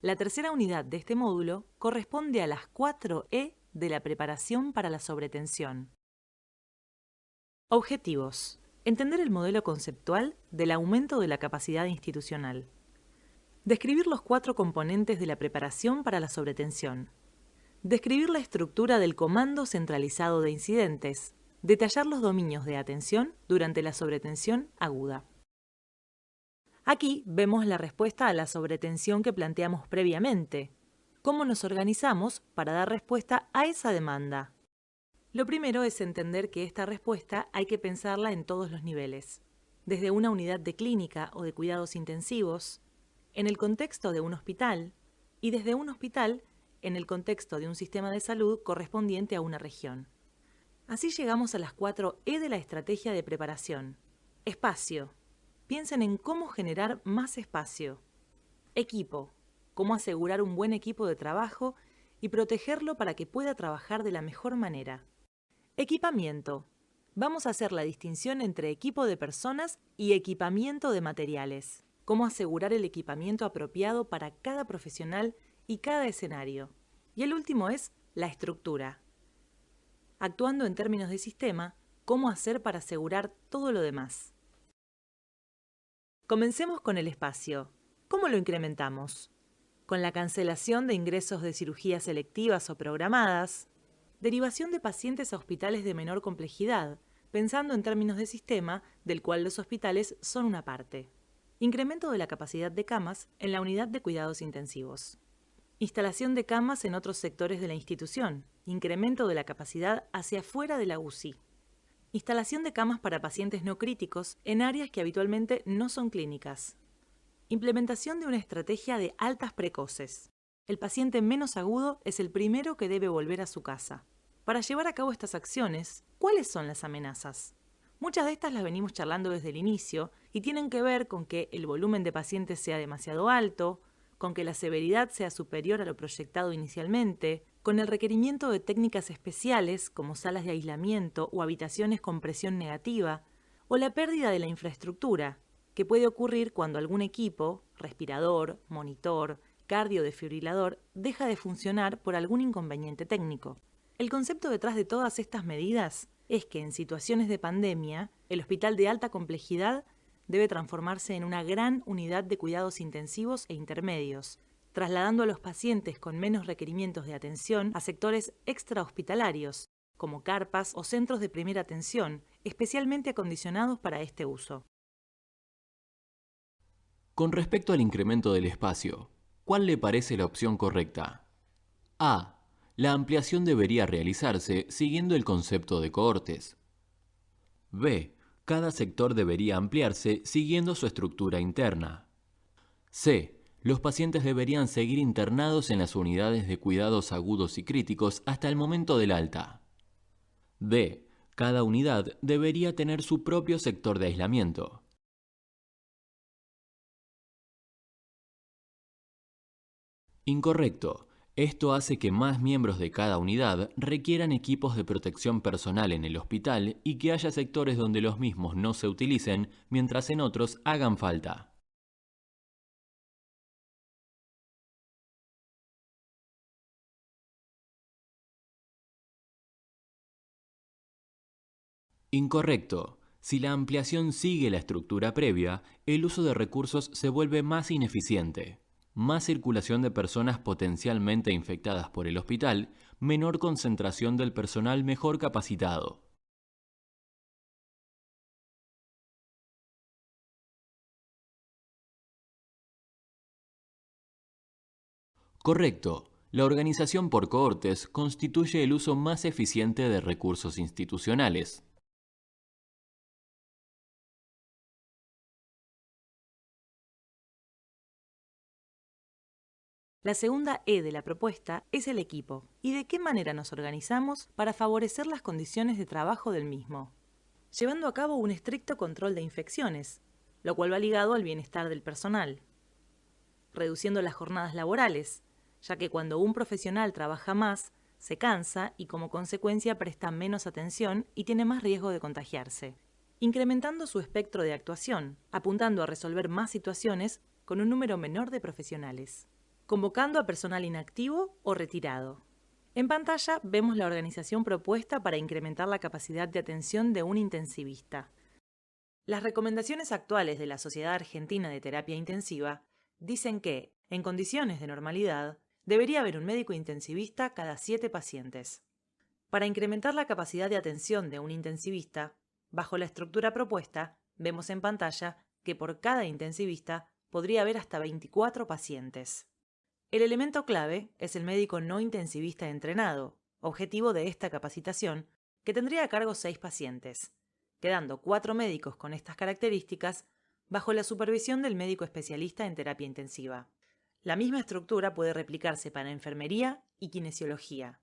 La tercera unidad de este módulo corresponde a las 4 E de la preparación para la sobretensión. Objetivos. Entender el modelo conceptual del aumento de la capacidad institucional. Describir los 4 componentes de la preparación para la sobretensión. Describir la estructura del comando centralizado de incidentes. Detallar los dominios de atención durante la sobretensión aguda. Aquí vemos la respuesta a la sobretensión que planteamos previamente. ¿Cómo nos organizamos para dar respuesta a esa demanda? Lo primero es entender que esta respuesta hay que pensarla en todos los niveles. Desde una unidad de clínica o de cuidados intensivos, en el contexto de un hospital, y desde un hospital en el contexto de un sistema de salud correspondiente a una región. Así llegamos a las 4 E de la estrategia de preparación. Espacio. Piensen en cómo generar más espacio. Equipo. Cómo asegurar un buen equipo de trabajo y protegerlo para que pueda trabajar de la mejor manera. Equipamiento. Vamos a hacer la distinción entre equipo de personas y equipamiento de materiales. Cómo asegurar el equipamiento apropiado para cada profesional y cada escenario. Y el último es la estructura. Actuando en términos de sistema, cómo hacer para asegurar todo lo demás. Comencemos con el espacio. ¿Cómo lo incrementamos? Con la cancelación de ingresos de cirugías selectivas o programadas, derivación de pacientes a hospitales de menor complejidad, pensando en términos de sistema, del cual los hospitales son una parte. Incremento de la capacidad de camas en la unidad de cuidados intensivos. Instalación de camas en otros sectores de la institución. Incremento de la capacidad hacia afuera de la UCI. Instalación de camas para pacientes no críticos en áreas que habitualmente no son clínicas. Implementación de una estrategia de altas precoces. El paciente menos agudo es el primero que debe volver a su casa. Para llevar a cabo estas acciones, ¿cuáles son las amenazas? Muchas de estas las venimos charlando desde el inicio y tienen que ver con que el volumen de pacientes sea demasiado alto, con que la severidad sea superior a lo proyectado inicialmente, con el requerimiento de técnicas especiales como salas de aislamiento o habitaciones con presión negativa, o la pérdida de la infraestructura, que puede ocurrir cuando algún equipo, respirador, monitor, cardiodesfibrilador, deja de funcionar por algún inconveniente técnico. El concepto detrás de todas estas medidas es que en situaciones de pandemia, el hospital de alta complejidad debe transformarse en una gran unidad de cuidados intensivos e intermedios, trasladando a los pacientes con menos requerimientos de atención a sectores extrahospitalarios, como carpas o centros de primera atención, especialmente acondicionados para este uso. Con respecto al incremento del espacio, ¿cuál le parece la opción correcta? A. La ampliación debería realizarse siguiendo el concepto de cohortes. B. Cada sector debería ampliarse siguiendo su estructura interna. C. Los pacientes deberían seguir internados en las unidades de cuidados agudos y críticos hasta el momento del alta. D. Cada unidad debería tener su propio sector de aislamiento. Incorrecto. Esto hace que más miembros de cada unidad requieran equipos de protección personal en el hospital y que haya sectores donde los mismos no se utilicen, mientras en otros hagan falta. Incorrecto. Si la ampliación sigue la estructura previa, el uso de recursos se vuelve más ineficiente. Más circulación de personas potencialmente infectadas por el hospital, menor concentración del personal mejor capacitado. Correcto. La organización por cohortes constituye el uso más eficiente de recursos institucionales. La segunda E de la propuesta es el equipo y de qué manera nos organizamos para favorecer las condiciones de trabajo del mismo, llevando a cabo un estricto control de infecciones, lo cual va ligado al bienestar del personal, reduciendo las jornadas laborales, ya que cuando un profesional trabaja más, se cansa y como consecuencia presta menos atención y tiene más riesgo de contagiarse, incrementando su espectro de actuación, apuntando a resolver más situaciones con un número menor de profesionales. convocando a personal inactivo o retirado. En pantalla vemos la organización propuesta para incrementar la capacidad de atención de un intensivista. Las recomendaciones actuales de la Sociedad Argentina de Terapia Intensiva dicen que, en condiciones de normalidad, debería haber un médico intensivista cada 7 pacientes. Para incrementar la capacidad de atención de un intensivista, bajo la estructura propuesta, vemos en pantalla que por cada intensivista podría haber hasta 24 pacientes. El elemento clave es el médico no intensivista entrenado, objetivo de esta capacitación, que tendría a cargo 6 pacientes, quedando 4 médicos con estas características bajo la supervisión del médico especialista en terapia intensiva. La misma estructura puede replicarse para enfermería y kinesiología.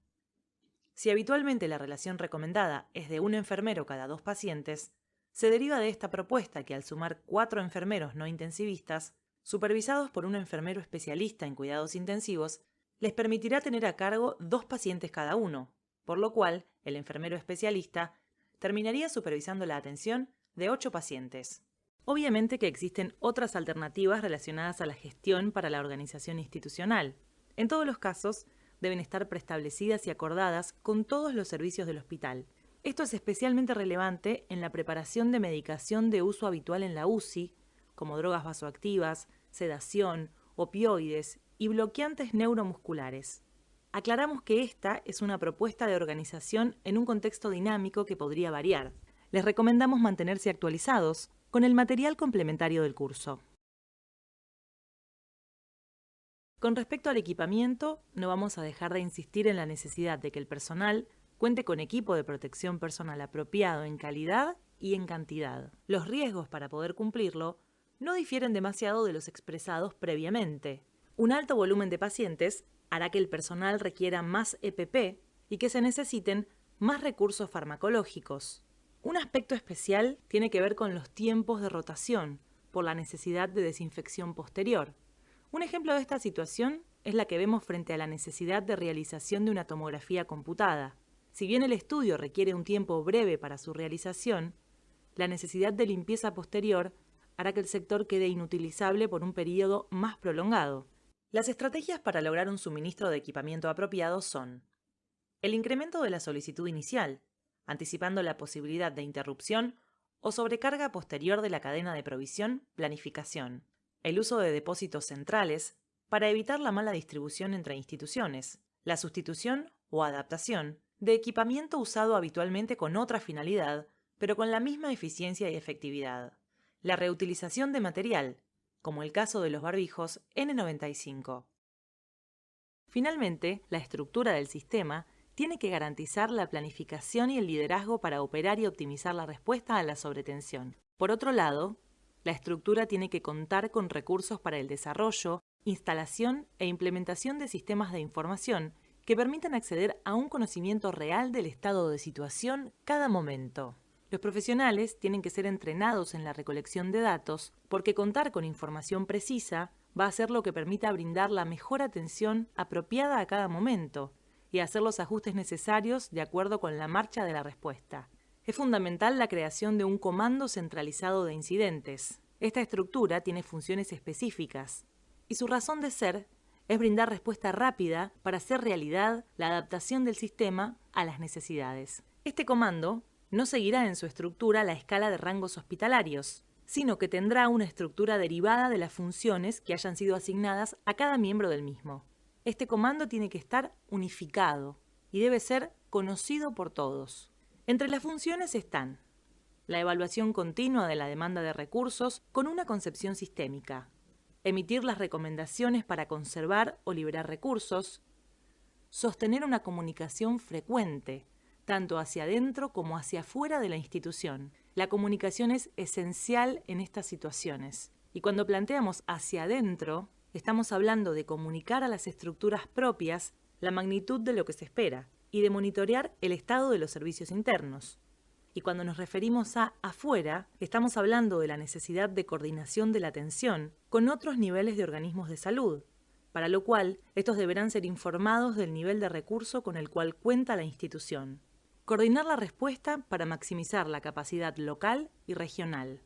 Si habitualmente la relación recomendada es de un enfermero cada 2 pacientes, se deriva de esta propuesta que al sumar 4 enfermeros no intensivistas, supervisados por un enfermero especialista en cuidados intensivos, les permitirá tener a cargo 2 pacientes cada uno, por lo cual el enfermero especialista terminaría supervisando la atención de 8 pacientes. Obviamente que existen otras alternativas relacionadas a la gestión para la organización institucional. En todos los casos, deben estar preestablecidas y acordadas con todos los servicios del hospital. Esto es especialmente relevante en la preparación de medicación de uso habitual en la UCI, como drogas vasoactivas, sedación, opioides y bloqueantes neuromusculares. Aclaramos que esta es una propuesta de organización en un contexto dinámico que podría variar. Les recomendamos mantenerse actualizados con el material complementario del curso. Con respecto al equipamiento, no vamos a dejar de insistir en la necesidad de que el personal cuente con equipo de protección personal apropiado en calidad y en cantidad. Los riesgos para poder cumplirlo no difieren demasiado de los expresados previamente. Un alto volumen de pacientes hará que el personal requiera más EPP y que se necesiten más recursos farmacológicos. Un aspecto especial tiene que ver con los tiempos de rotación, por la necesidad de desinfección posterior. Un ejemplo de esta situación es la que vemos frente a la necesidad de realización de una tomografía computada. Si bien el estudio requiere un tiempo breve para su realización, la necesidad de limpieza posterior hará que el sector quede inutilizable por un periodo más prolongado. Las estrategias para lograr un suministro de equipamiento apropiado son: el incremento de la solicitud inicial, anticipando la posibilidad de interrupción o sobrecarga posterior de la cadena de provisión-planificación. El uso de depósitos centrales para evitar la mala distribución entre instituciones. La sustitución o adaptación de equipamiento usado habitualmente con otra finalidad, pero con la misma eficiencia y efectividad. La reutilización de material, como el caso de los barbijos N95. Finalmente, la estructura del sistema tiene que garantizar la planificación y el liderazgo para operar y optimizar la respuesta a la sobretensión. Por otro lado, la estructura tiene que contar con recursos para el desarrollo, instalación e implementación de sistemas de información que permitan acceder a un conocimiento real del estado de situación cada momento. Los profesionales tienen que ser entrenados en la recolección de datos porque contar con información precisa va a ser lo que permita brindar la mejor atención apropiada a cada momento y hacer los ajustes necesarios de acuerdo con la marcha de la respuesta. Es fundamental la creación de un comando centralizado de incidentes. Esta estructura tiene funciones específicas y su razón de ser es brindar respuesta rápida para hacer realidad la adaptación del sistema a las necesidades. Este comando no seguirá en su estructura la escala de rangos hospitalarios, sino que tendrá una estructura derivada de las funciones que hayan sido asignadas a cada miembro del mismo. Este comando tiene que estar unificado y debe ser conocido por todos. Entre las funciones están la evaluación continua de la demanda de recursos con una concepción sistémica, emitir las recomendaciones para conservar o liberar recursos, sostener una comunicación frecuente, tanto hacia adentro como hacia afuera de la institución. La comunicación es esencial en estas situaciones. Y cuando planteamos hacia adentro, estamos hablando de comunicar a las estructuras propias la magnitud de lo que se espera y de monitorear el estado de los servicios internos. Y cuando nos referimos a afuera, estamos hablando de la necesidad de coordinación de la atención con otros niveles de organismos de salud, para lo cual estos deberán ser informados del nivel de recurso con el cual cuenta la institución. Coordinar la respuesta para maximizar la capacidad local y regional.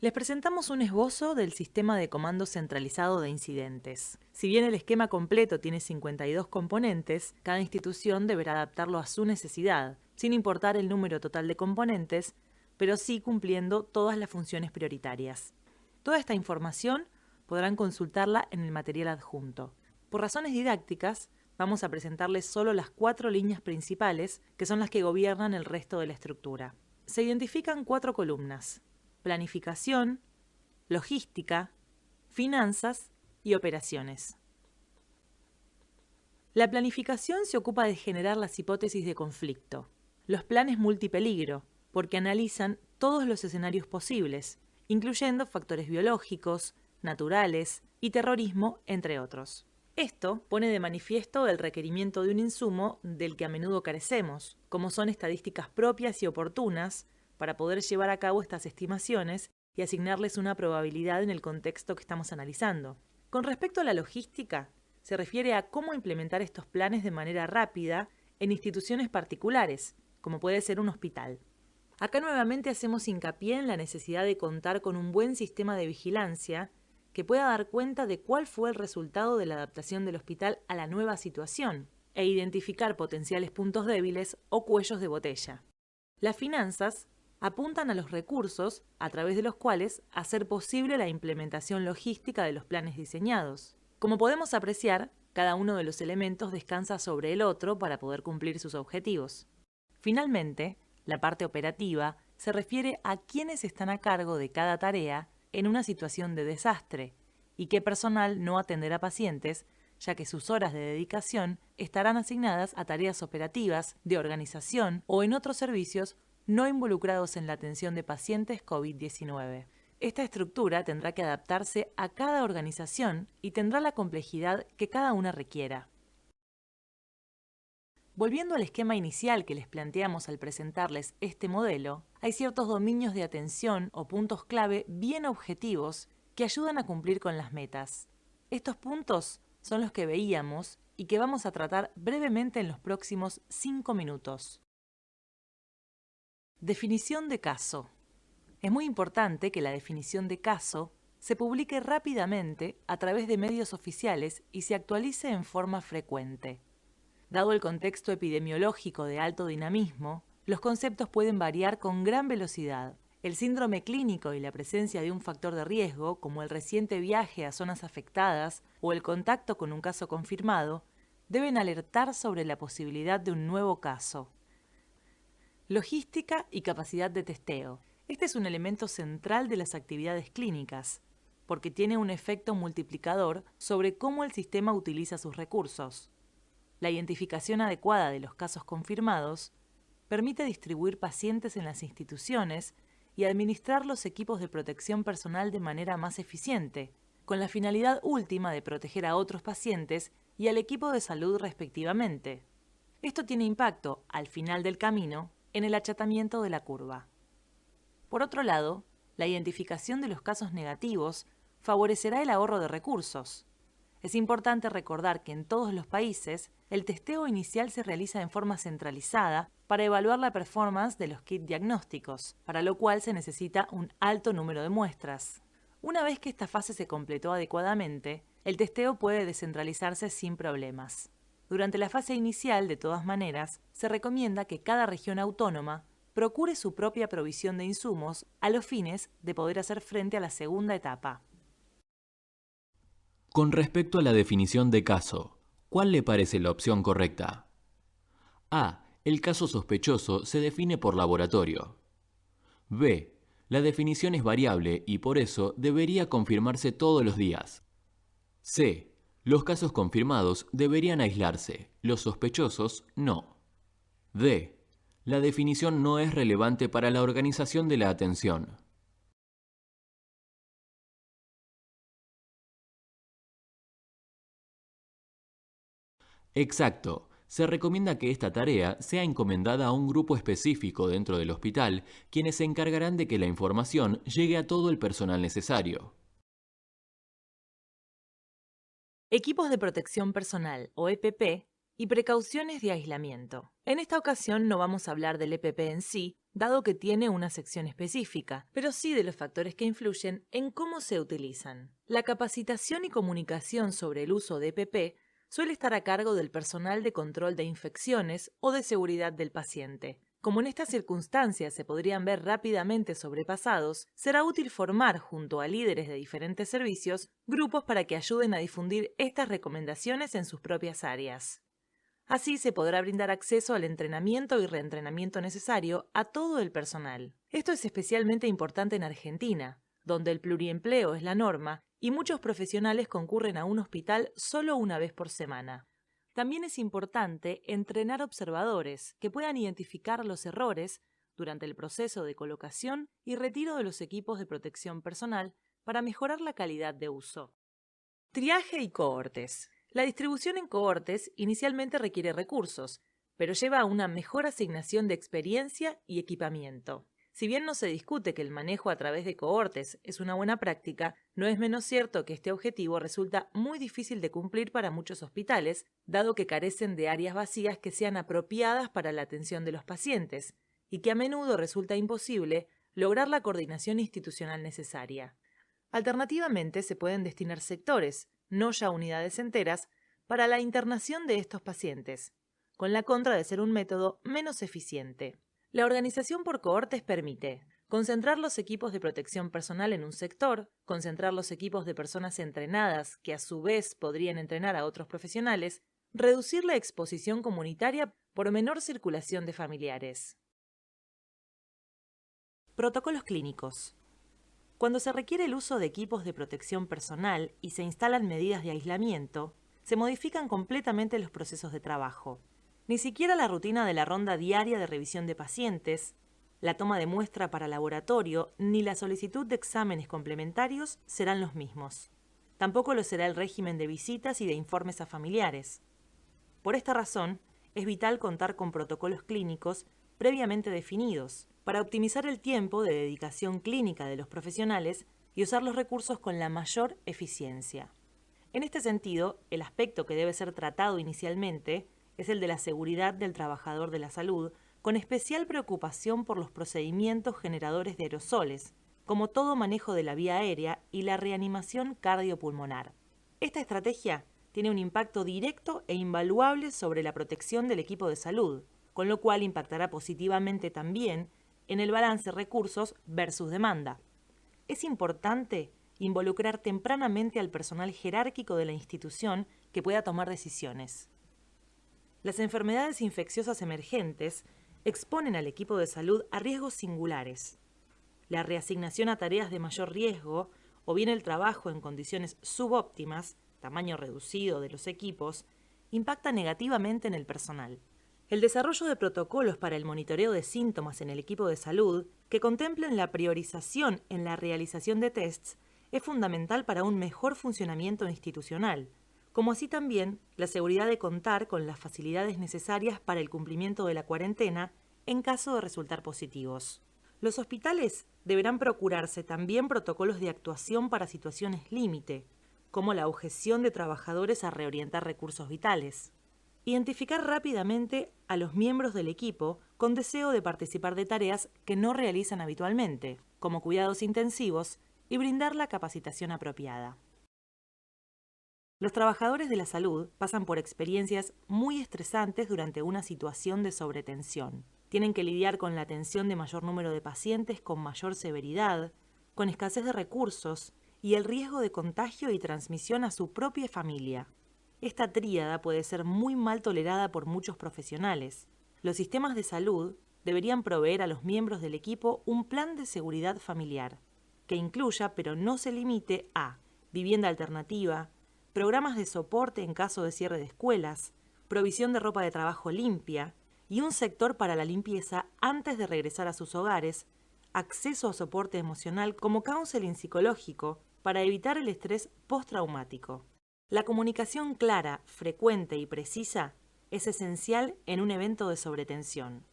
Les presentamos un esbozo del sistema de comando centralizado de incidentes. Si bien el esquema completo tiene 52 componentes, cada institución deberá adaptarlo a su necesidad, sin importar el número total de componentes, pero sí cumpliendo todas las funciones prioritarias. Toda esta información podrán consultarla en el material adjunto. Por razones didácticas, vamos a presentarles solo las 4 líneas principales, que son las que gobiernan el resto de la estructura. Se identifican 4 columnas: planificación, logística, finanzas y operaciones. La planificación se ocupa de generar las hipótesis de conflicto, los planes multipeligro, porque analizan todos los escenarios posibles, incluyendo factores biológicos, naturales y terrorismo, entre otros. Esto pone de manifiesto el requerimiento de un insumo del que a menudo carecemos, como son estadísticas propias y oportunas, para poder llevar a cabo estas estimaciones y asignarles una probabilidad en el contexto que estamos analizando. Con respecto a la logística, se refiere a cómo implementar estos planes de manera rápida en instituciones particulares, como puede ser un hospital. Acá nuevamente hacemos hincapié en la necesidad de contar con un buen sistema de vigilancia que pueda dar cuenta de cuál fue el resultado de la adaptación del hospital a la nueva situación e identificar potenciales puntos débiles o cuellos de botella. Las finanzas apuntan a los recursos a través de los cuales hacer posible la implementación logística de los planes diseñados. Como podemos apreciar, cada uno de los elementos descansa sobre el otro para poder cumplir sus objetivos. Finalmente, la parte operativa se refiere a quiénes están a cargo de cada tarea en una situación de desastre y qué personal no atenderá pacientes, ya que sus horas de dedicación estarán asignadas a tareas operativas, de organización o en otros servicios no involucrados en la atención de pacientes COVID-19. Esta estructura tendrá que adaptarse a cada organización y tendrá la complejidad que cada una requiera. Volviendo al esquema inicial que les planteamos al presentarles este modelo, hay ciertos dominios de atención o puntos clave bien objetivos que ayudan a cumplir con las metas. Estos puntos son los que veíamos y que vamos a tratar brevemente en los próximos 5 minutos. Definición de caso. Es muy importante que la definición de caso se publique rápidamente a través de medios oficiales y se actualice en forma frecuente. Dado el contexto epidemiológico de alto dinamismo, los conceptos pueden variar con gran velocidad. El síndrome clínico y la presencia de un factor de riesgo, como el reciente viaje a zonas afectadas o el contacto con un caso confirmado, deben alertar sobre la posibilidad de un nuevo caso. Logística y capacidad de testeo. Este es un elemento central de las actividades clínicas, porque tiene un efecto multiplicador sobre cómo el sistema utiliza sus recursos. La identificación adecuada de los casos confirmados permite distribuir pacientes en las instituciones y administrar los equipos de protección personal de manera más eficiente, con la finalidad última de proteger a otros pacientes y al equipo de salud respectivamente. Esto tiene impacto, al final del camino, en el achatamiento de la curva. Por otro lado, la identificación de los casos negativos favorecerá el ahorro de recursos. Es importante recordar que en todos los países, el testeo inicial se realiza en forma centralizada para evaluar la performance de los kits diagnósticos, para lo cual se necesita un alto número de muestras. Una vez que esta fase se completó adecuadamente, el testeo puede descentralizarse sin problemas. Durante la fase inicial, de todas maneras, se recomienda que cada región autónoma procure su propia provisión de insumos a los fines de poder hacer frente a la segunda etapa. Con respecto a la definición de caso, ¿cuál le parece la opción correcta? A. El caso sospechoso se define por laboratorio. B. La definición es variable y por eso debería confirmarse todos los días. C. Los casos confirmados deberían aislarse, los sospechosos no. D. La definición no es relevante para la organización de la atención. Exacto. Se recomienda que esta tarea sea encomendada a un grupo específico dentro del hospital, quienes se encargarán de que la información llegue a todo el personal necesario. Equipos de protección personal, o EPP, y precauciones de aislamiento. En esta ocasión no vamos a hablar del EPP en sí, dado que tiene una sección específica, pero sí de los factores que influyen en cómo se utilizan. La capacitación y comunicación sobre el uso de EPP suele estar a cargo del personal de control de infecciones o de seguridad del paciente. Como en estas circunstancias se podrían ver rápidamente sobrepasados, será útil formar, junto a líderes de diferentes servicios, grupos para que ayuden a difundir estas recomendaciones en sus propias áreas. Así se podrá brindar acceso al entrenamiento y reentrenamiento necesario a todo el personal. Esto es especialmente importante en Argentina, donde el pluriempleo es la norma y muchos profesionales concurren a un hospital solo una vez por semana. También es importante entrenar observadores que puedan identificar los errores durante el proceso de colocación y retiro de los equipos de protección personal para mejorar la calidad de uso. Triaje y cohortes. La distribución en cohortes inicialmente requiere recursos, pero lleva a una mejor asignación de experiencia y equipamiento. Si bien no se discute que el manejo a través de cohortes es una buena práctica, no es menos cierto que este objetivo resulta muy difícil de cumplir para muchos hospitales, dado que carecen de áreas vacías que sean apropiadas para la atención de los pacientes, y que a menudo resulta imposible lograr la coordinación institucional necesaria. Alternativamente, se pueden destinar sectores, no ya unidades enteras, para la internación de estos pacientes, con la contra de ser un método menos eficiente. La organización por cohortes permite concentrar los equipos de protección personal en un sector, concentrar los equipos de personas entrenadas que a su vez podrían entrenar a otros profesionales, reducir la exposición comunitaria por menor circulación de familiares. Protocolos clínicos. Cuando se requiere el uso de equipos de protección personal y se instalan medidas de aislamiento, se modifican completamente los procesos de trabajo. Ni siquiera la rutina de la ronda diaria de revisión de pacientes, la toma de muestra para laboratorio, ni la solicitud de exámenes complementarios serán los mismos. Tampoco lo será el régimen de visitas y de informes a familiares. Por esta razón, es vital contar con protocolos clínicos previamente definidos, para optimizar el tiempo de dedicación clínica de los profesionales y usar los recursos con la mayor eficiencia. En este sentido, el aspecto que debe ser tratado inicialmente es el de la seguridad del trabajador de la salud, con especial preocupación por los procedimientos generadores de aerosoles, como todo manejo de la vía aérea y la reanimación cardiopulmonar. Esta estrategia tiene un impacto directo e invaluable sobre la protección del equipo de salud, con lo cual impactará positivamente también en el balance recursos versus demanda. Es importante involucrar tempranamente al personal jerárquico de la institución que pueda tomar decisiones. Las enfermedades infecciosas emergentes exponen al equipo de salud a riesgos singulares. La reasignación a tareas de mayor riesgo o bien el trabajo en condiciones subóptimas, tamaño reducido de los equipos, impacta negativamente en el personal. El desarrollo de protocolos para el monitoreo de síntomas en el equipo de salud, que contemplen la priorización en la realización de tests, es fundamental para un mejor funcionamiento institucional, como así también la seguridad de contar con las facilidades necesarias para el cumplimiento de la cuarentena en caso de resultar positivos. Los hospitales deberán procurarse también protocolos de actuación para situaciones límite, como la objeción de trabajadores a reorientar recursos vitales. Identificar rápidamente a los miembros del equipo con deseo de participar de tareas que no realizan habitualmente, como cuidados intensivos, y brindar la capacitación apropiada. Los trabajadores de la salud pasan por experiencias muy estresantes durante una situación de sobretensión. Tienen que lidiar con la atención de mayor número de pacientes con mayor severidad, con escasez de recursos y el riesgo de contagio y transmisión a su propia familia. Esta tríada puede ser muy mal tolerada por muchos profesionales. Los sistemas de salud deberían proveer a los miembros del equipo un plan de seguridad familiar, que incluya, pero no se limite a, vivienda alternativa, programas de soporte en caso de cierre de escuelas, provisión de ropa de trabajo limpia y un sector para la limpieza antes de regresar a sus hogares, acceso a soporte emocional como counseling psicológico para evitar el estrés postraumático. La comunicación clara, frecuente y precisa es esencial en un evento de sobretensión.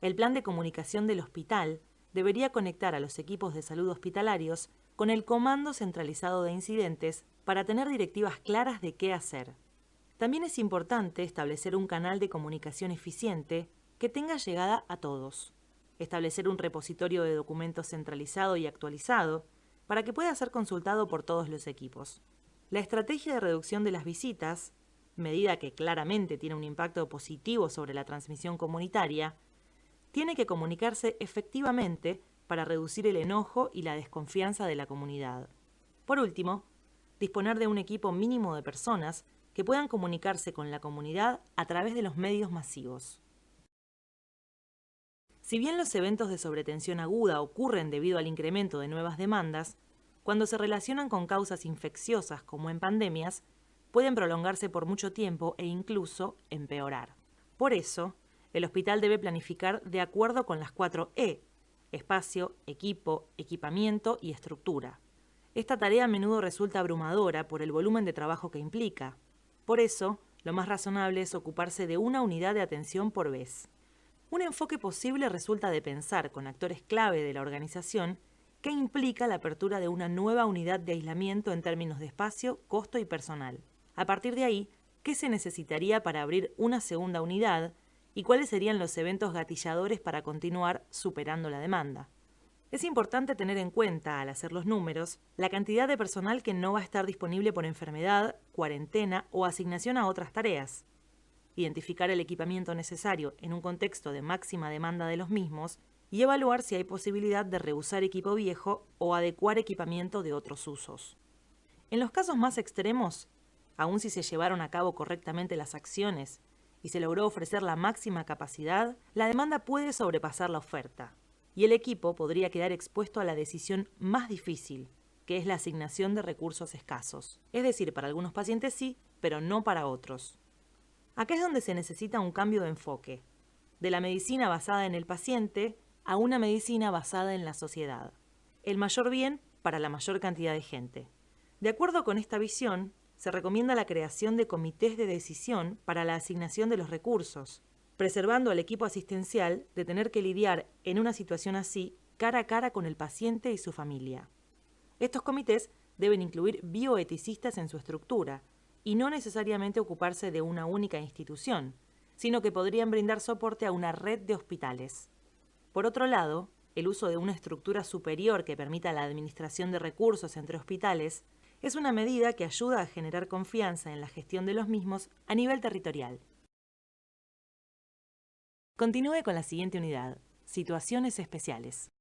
El plan de comunicación del hospital debería conectar a los equipos de salud hospitalarios con el Comando Centralizado de Incidentes para tener directivas claras de qué hacer. También es importante establecer un canal de comunicación eficiente que tenga llegada a todos. Establecer un repositorio de documentos centralizado y actualizado para que pueda ser consultado por todos los equipos. La estrategia de reducción de las visitas, medida que claramente tiene un impacto positivo sobre la transmisión comunitaria, tiene que comunicarse efectivamente para reducir el enojo y la desconfianza de la comunidad. Por último, disponer de un equipo mínimo de personas que puedan comunicarse con la comunidad a través de los medios masivos. Si bien los eventos de sobretensión aguda ocurren debido al incremento de nuevas demandas, cuando se relacionan con causas infecciosas como en pandemias, pueden prolongarse por mucho tiempo e incluso empeorar. Por eso, el hospital debe planificar de acuerdo con las 4 E: espacio, equipo, equipamiento y estructura. Esta tarea a menudo resulta abrumadora por el volumen de trabajo que implica. Por eso, lo más razonable es ocuparse de una unidad de atención por vez. Un enfoque posible resulta de pensar con actores clave de la organización qué implica la apertura de una nueva unidad de aislamiento en términos de espacio, costo y personal. A partir de ahí, ¿qué se necesitaría para abrir una segunda unidad y cuáles serían los eventos gatilladores para continuar superando la demanda? Es importante tener en cuenta, al hacer los números, la cantidad de personal que no va a estar disponible por enfermedad, cuarentena o asignación a otras tareas. Identificar el equipamiento necesario en un contexto de máxima demanda de los mismos y evaluar si hay posibilidad de reusar equipo viejo o adecuar equipamiento de otros usos. En los casos más extremos, aun si se llevaron a cabo correctamente las acciones y se logró ofrecer la máxima capacidad, la demanda puede sobrepasar la oferta, y el equipo podría quedar expuesto a la decisión más difícil, que es la asignación de recursos escasos. Es decir, para algunos pacientes sí, pero no para otros. Acá es donde se necesita un cambio de enfoque, de la medicina basada en el paciente a una medicina basada en la sociedad. El mayor bien para la mayor cantidad de gente. De acuerdo con esta visión, se recomienda la creación de comités de decisión para la asignación de los recursos, preservando al equipo asistencial de tener que lidiar en una situación así cara a cara con el paciente y su familia. Estos comités deben incluir bioeticistas en su estructura y no necesariamente ocuparse de una única institución, sino que podrían brindar soporte a una red de hospitales. Por otro lado, el uso de una estructura superior que permita la administración de recursos entre hospitales es una medida que ayuda a generar confianza en la gestión de los mismos a nivel territorial. Continúe con la siguiente unidad: situaciones especiales.